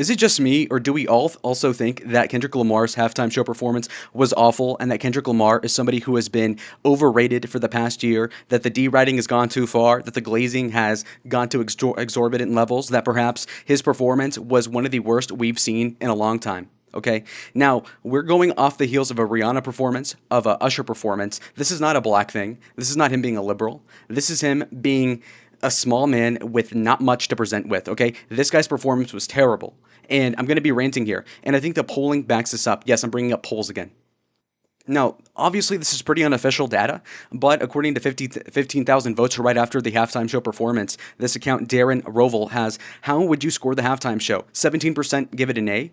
Is it just me, or do we all also think that Kendrick Lamar's halftime show performance was awful, and that Kendrick Lamar is somebody who has been overrated for the past year, that the D-writing has gone too far, that the glazing has gone to exorbitant levels, that perhaps his performance was one of the worst we've seen in a long time? Okay. Now, we're going off the heels of a Rihanna performance, of a Usher performance. This is not a black thing. This is not him being a liberal. This is him being a small man with not much to present with. Okay. This guy's performance was terrible. And I'm going to be ranting here. And I think the polling backs this up. Yes, I'm bringing up polls again. Now, obviously, this is pretty unofficial data, but according to 15,000 votes right after the halftime show performance, this account, Darren Rovell, has how would you score the halftime show? 17% give it an A.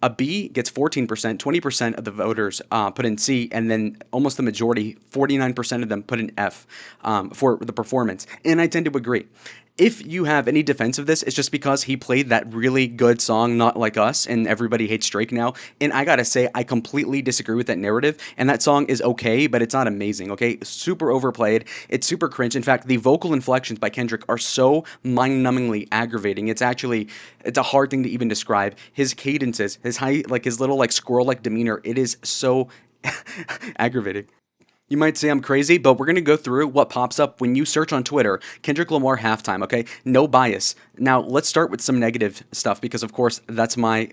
A B gets 14%, 20% of the voters put in C, and then almost the majority, 49% of them put in F for the performance. And I tend to agree. If you have any defense of this, it's just because he played that really good song, Not Like Us, and everybody hates Drake now. And I gotta say, I completely disagree with that narrative. And that song is okay, but it's not amazing, okay? Super overplayed. It's super cringe. In fact, the vocal inflections by Kendrick are so mind-numbingly aggravating. It's a hard thing to even describe. His cadences, his high, like his little like squirrel-like demeanor, it is so aggravating. You might say I'm crazy, but we're going to go through what pops up when you search on Twitter Kendrick Lamar halftime, okay? No bias. Now, let's start with some negative stuff because, of course, that's my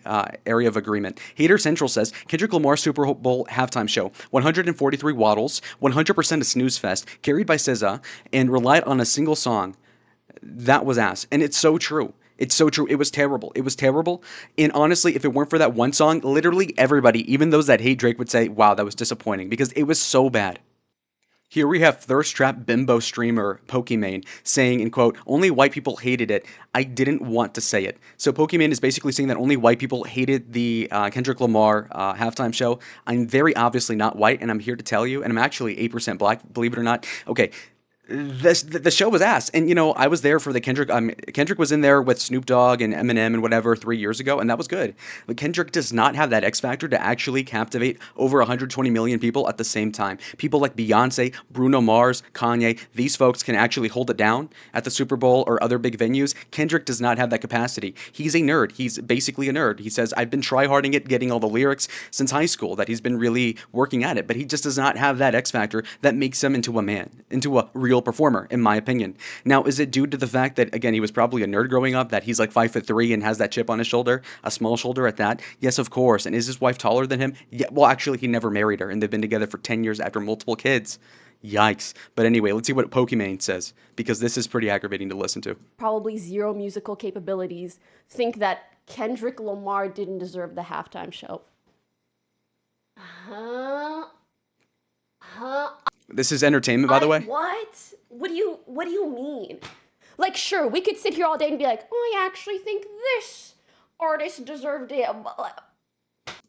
area of agreement. Hater Central says Kendrick Lamar Super Bowl halftime show 143 waddles, 100% a snooze fest, carried by SZA, and relied on a single song. That was ass. And it's so true. It's so true. It was terrible. It was terrible. And honestly, if it weren't for that one song, literally everybody, even those that hate Drake, would say, wow, that was disappointing because it was so bad. Here we have thirst trap bimbo streamer Pokimane saying, in quote, only white people hated it. I didn't want to say it. So Pokimane is basically saying that only white people hated the Kendrick Lamar halftime show. I'm very obviously not white, and I'm here to tell you, and I'm actually 8% black, believe it or not. Okay, the show was ass, and I was there for the Kendrick. Kendrick was in there with Snoop Dogg and Eminem and whatever 3 years ago, and that was good. But Kendrick does not have that X factor to actually captivate over 120 million people at the same time. People like Beyonce, Bruno Mars, Kanye, these folks can actually hold it down at the Super Bowl or other big venues. Kendrick does not have that capacity. He's a nerd. He's basically a nerd. He says, I've been tryharding it, getting all the lyrics since high school, that he's been really working at it, but he just does not have that X factor that makes him into a man, into a real performer, in my opinion. Now, is it due to the fact that, again, he was probably a nerd growing up, that he's like 5'3" and has that chip on his shoulder, a small shoulder at that? Yes, of course. And is his wife taller than him? Yeah, well, actually, he never married her, and they've been together for 10 years after multiple kids. Yikes. But anyway, let's see what Pokimane says, because this is pretty aggravating to listen to. Probably zero musical capabilities think that Kendrick Lamar didn't deserve the halftime show. Huh? Huh? This is entertainment, by the way. What? What do you mean? Like, sure, we could sit here all day and be like, oh, I actually think this artist deserved it.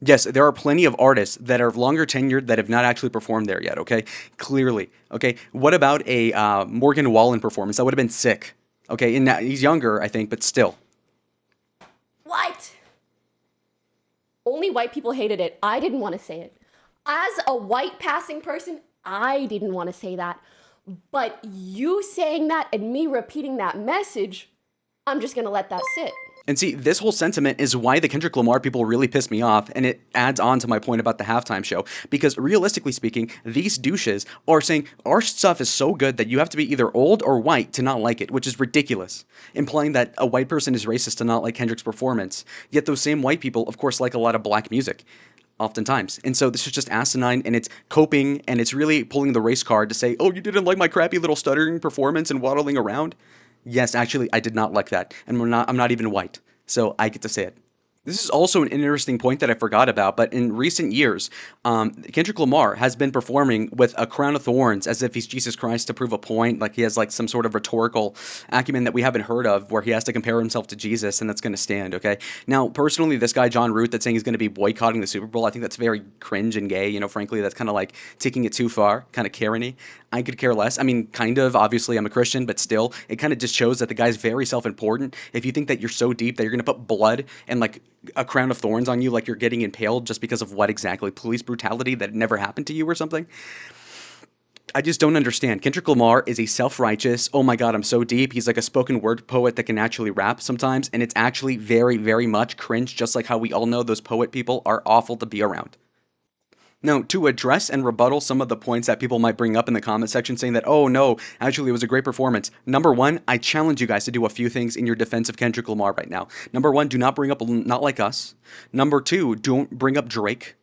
Yes, there are plenty of artists that are longer tenured that have not actually performed there yet, okay? Clearly. Okay, what about a Morgan Wallen performance? That would have been sick. Okay, and now, he's younger, I think, but still. What? Only white people hated it. I didn't want to say it. As a white passing person, I didn't want to say that. But you saying that and me repeating that message, I'm just going to let that sit. And see, this whole sentiment is why the Kendrick Lamar people really piss me off, and it adds on to my point about the halftime show. Because realistically speaking, these douches are saying our stuff is so good that you have to be either old or white to not like it, which is ridiculous, implying that a white person is racist to not like Kendrick's performance. Yet those same white people, of course, like a lot of black music. Oftentimes. And so this is just asinine, and it's coping, and it's really pulling the race card to say, oh, you didn't like my crappy little stuttering performance and waddling around? Yes, actually, I did not like that. And I'm not even white. So I get to say it. This is also an interesting point that I forgot about, but in recent years, Kendrick Lamar has been performing with a crown of thorns as if he's Jesus Christ to prove a point, like he has like some sort of rhetorical acumen that we haven't heard of, where he has to compare himself to Jesus, and that's going to stand, okay? Now, personally, this guy, John Root, that's saying he's going to be boycotting the Super Bowl, I think that's very cringe and gay, frankly, that's kind of like taking it too far, kind of Karen-y. I could care less. I mean, kind of, obviously, I'm a Christian, but still, it kind of just shows that the guy's very self-important. If you think that you're so deep that you're going to put blood and like a crown of thorns on you, like you're getting impaled just because of what exactly? Police brutality that never happened to you or something? I just don't understand. Kendrick Lamar is a self-righteous, oh my God, I'm so deep. He's like a spoken word poet that can actually rap sometimes, and it's actually very, very much cringe, just like how we all know those poet people are awful to be around. Now, to address and rebuttal some of the points that people might bring up in the comment section saying that, oh no, actually it was a great performance. Number one, I challenge you guys to do a few things in your defense of Kendrick Lamar right now. Number one, do not bring up Not Like Us. Number two, don't bring up Drake.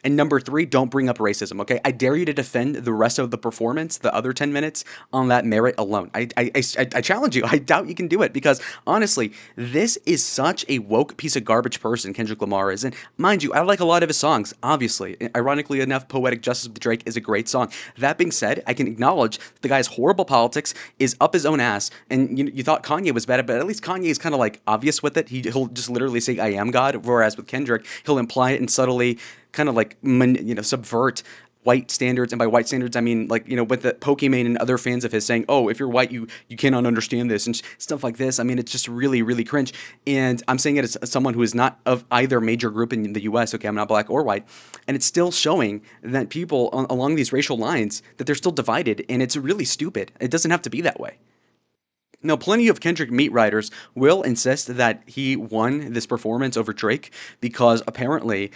And number three, don't bring up racism, okay? I dare you to defend the rest of the performance, the other 10 minutes, on that merit alone. I challenge you. I doubt you can do it because, honestly, this is such a woke piece of garbage person, Kendrick Lamar is. And mind you, I like a lot of his songs, obviously. Ironically enough, Poetic Justice with Drake is a great song. That being said, I can acknowledge the guy's horrible politics is up his own ass. And you thought Kanye was bad, but at least Kanye is kind of like obvious with it. He'll just literally say, I am God. Whereas with Kendrick, he'll imply it and subtly kind of like subvert white standards. And by white standards I mean, like, with the Pokimane and other fans of his saying, oh, if you're white you cannot understand this and stuff like this. I mean, it's just really, really cringe. And I'm saying it as someone who is not of either major group in the US. Okay, I'm not black or white, and it's still showing that people along these racial lines, that they're still divided, and it's really stupid. It doesn't have to be that way. Now, plenty of Kendrick meat writers will insist that he won this performance over Drake because apparently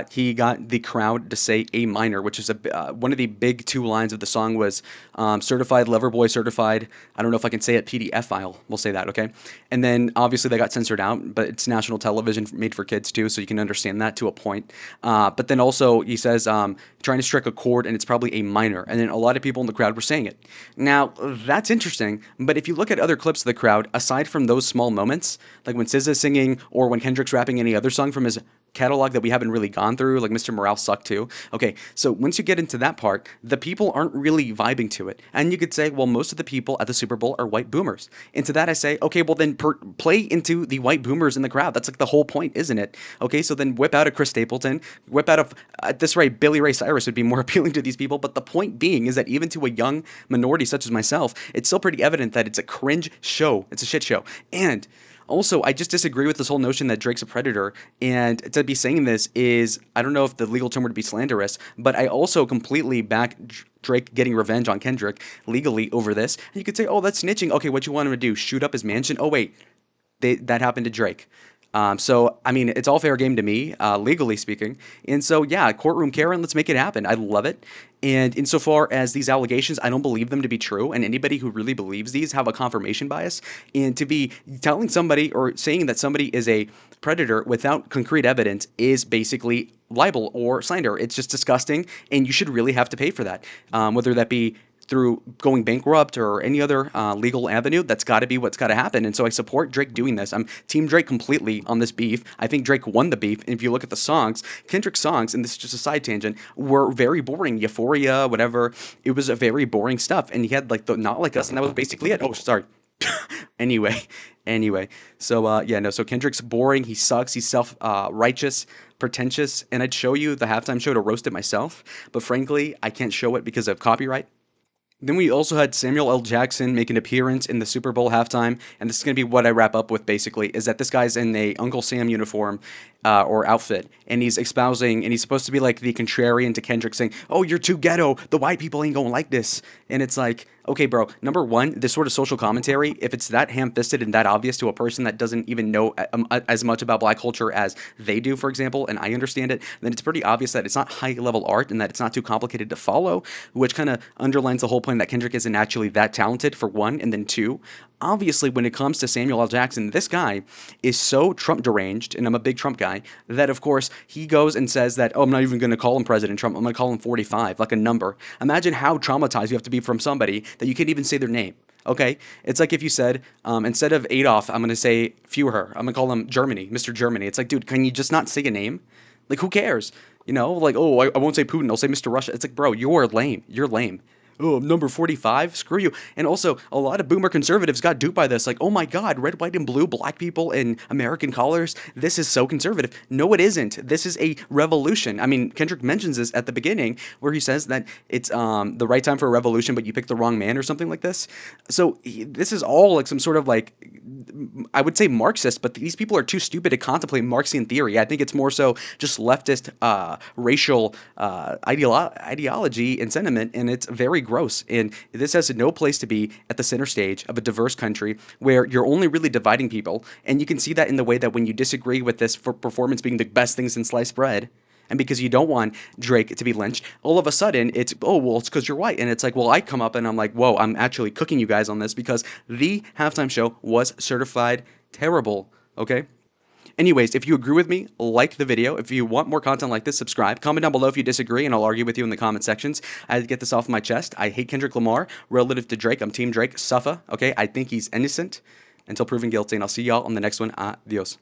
he got the crowd to say A minor, which is one of the big two lines of the song was certified lover boy certified. I don't know if I can say it, PDF file. We'll say that, okay? And then obviously they got censored out, but it's national television made for kids too, so you can understand that to a point. But then also he says trying to strike a chord, and it's probably A minor. And then a lot of people in the crowd were saying it. Now, that's interesting, but if you look at other clips of the crowd, aside from those small moments, like when SZA's singing or when Kendrick's rapping any other song from his catalog that we haven't really gone through, like Mr. Morale sucked too. Okay, so once you get into that part, the people aren't really vibing to it. And you could say, well, most of the people at the Super Bowl are white boomers. And to that I say, okay, well then play into the white boomers in the crowd. That's like the whole point, isn't it? Okay, so then whip out a Chris Stapleton, whip out at this rate, Billy Ray Cyrus would be more appealing to these people. But the point being is that even to a young minority such as myself, it's still pretty evident that it's a cringe show. It's a shit show. And also, I just disagree with this whole notion that Drake's a predator. And to be saying this is, I don't know if the legal term would be slanderous, but I also completely back Drake getting revenge on Kendrick legally over this. And you could say, oh, that's snitching. Okay, what you want him to do? Shoot up his mansion? Oh, wait, that happened to Drake. So, I mean, it's all fair game to me, legally speaking. And so, yeah, courtroom Karen, let's make it happen. I love it. And insofar as these allegations, I don't believe them to be true. And anybody who really believes these have a confirmation bias. And to be telling somebody or saying that somebody is a predator without concrete evidence is basically libel or slander. It's just disgusting. And you should really have to pay for that, whether that be through going bankrupt or any other legal avenue. That's got to be what's got to happen. And so I support Drake doing this. I'm Team Drake completely on this beef. I think Drake won the beef. And if you look at the songs, Kendrick's songs, and this is just a side tangent, were very boring. Euphoria, whatever. It was a very boring stuff. And he had like the Not Like Us, and that was basically it. Oh, sorry. Anyway. So yeah, no. So Kendrick's boring. He sucks. He's self-righteous, pretentious. And I'd show you the halftime show to roast it myself. But frankly, I can't show it because of copyright. Then we also had Samuel L. Jackson make an appearance in the Super Bowl halftime, and this is going to be what I wrap up with basically, is that this guy's in a Uncle Sam uniform or outfit, and he's espousing, and he's supposed to be like the contrarian to Kendrick saying, oh, you're too ghetto, the white people ain't gonna like this. And it's like, okay, bro, number one, this sort of social commentary, if it's that ham-fisted and that obvious to a person that doesn't even know as much about black culture as they do, for example, and I understand it, then it's pretty obvious that it's not high-level art and that it's not too complicated to follow, which kind of underlines the whole point that Kendrick isn't actually that talented, for one, and then two, obviously, when it comes to Samuel L. Jackson, this guy is so Trump deranged, and I'm a big Trump guy, that of course he goes and says that, oh, I'm not even going to call him President Trump. I'm going to call him 45, like a number. Imagine how traumatized you have to be from somebody that you can't even say their name. Okay, it's like if you said instead of Adolf, I'm going to say Führer. I'm going to call him Germany, Mr. Germany. It's like, dude, can you just not say a name? Like, who cares? Like, oh, I won't say Putin. I'll say Mr. Russia. It's like, bro, you're lame. You're lame. oh, I'm number 45, screw you. And also, a lot of boomer conservatives got duped by this. Like, oh my God, red, white, and blue, black people in American colors. This is so conservative. No, it isn't. This is a revolution. I mean, Kendrick mentions this at the beginning where he says that it's the right time for a revolution, but you picked the wrong man or something like this. So this is all like some sort of like, I would say Marxist, but these people are too stupid to contemplate Marxian theory. I think it's more so just leftist racial ideology and sentiment, and it's very gross. And this has no place to be at the center stage of a diverse country where you're only really dividing people. And you can see that in the way that when you disagree with this for performance being the best thing since sliced bread, and because you don't want Drake to be lynched, all of a sudden it's, oh, well, it's because you're white. And it's like, well, I come up and I'm like, whoa, I'm actually cooking you guys on this because the halftime show was certified terrible, okay? Anyways, if you agree with me, like the video. If you want more content like this, subscribe. Comment down below if you disagree, and I'll argue with you in the comment sections. I had to get this off my chest. I hate Kendrick Lamar. Relative to Drake, I'm Team Drake. Suffer, okay? I think he's innocent until proven guilty, and I'll see y'all on the next one. Adios.